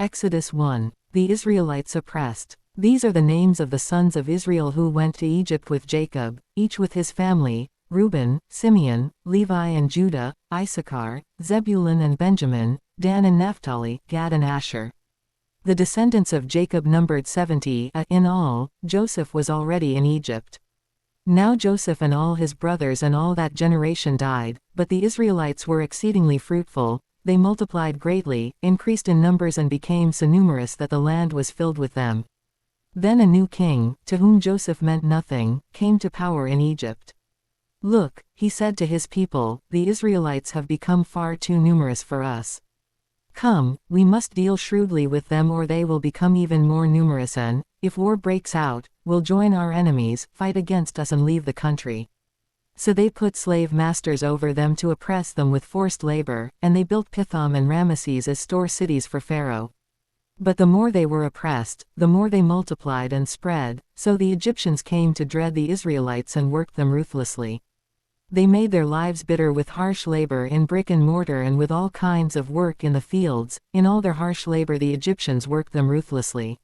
Exodus 1. The Israelites oppressed. These are the names of the sons of Israel who went to Egypt with Jacob, each with his family: Reuben, Simeon, Levi and Judah, Issachar, Zebulun and Benjamin, Dan and Naphtali, Gad and Asher. The descendants of Jacob numbered 70. In all, Joseph was already in Egypt. Now Joseph and all his brothers and all that generation died, but the Israelites were exceedingly fruitful. They multiplied greatly, increased in numbers and became so numerous that the land was filled with them. Then a new king, to whom Joseph meant nothing, came to power in Egypt. Look, he said to his people, the Israelites have become far too numerous for us. Come, we must deal shrewdly with them or they will become even more numerous and, if war breaks out, will join our enemies, fight against us and leave the country. So they put slave masters over them to oppress them with forced labor, and they built Pithom and Ramesses as store cities for Pharaoh. But the more they were oppressed, the more they multiplied and spread, so the Egyptians came to dread the Israelites and worked them ruthlessly. They made their lives bitter with harsh labor in brick and mortar and with all kinds of work in the fields. In all their harsh labor the Egyptians worked them ruthlessly.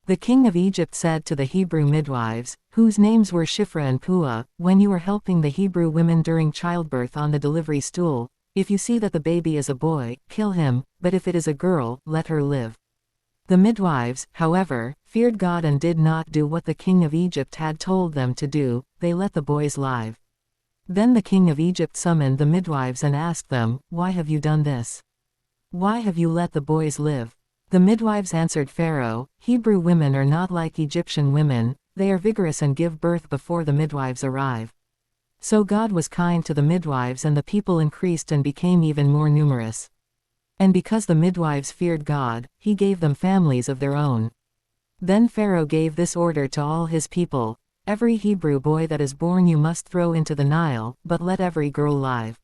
The king of Egypt said to the Hebrew midwives, whose names were Shiphrah and Puah, when you are helping the Hebrew women during childbirth on the delivery stool, if you see that the baby is a boy, kill him, but if it is a girl, let her live. The midwives, however, feared God and did not do what the king of Egypt had told them to do. They let the boys live. Then the king of Egypt summoned the midwives and asked them, why have you done this? Why have you let the boys live? The midwives answered Pharaoh, Hebrew women are not like Egyptian women, they are vigorous and give birth before the midwives arrive. So God was kind to the midwives and the people increased and became even more numerous. And because the midwives feared God, he gave them families of their own. Then Pharaoh gave this order to all his people, every Hebrew boy that is born you must throw into the Nile, but let every girl live.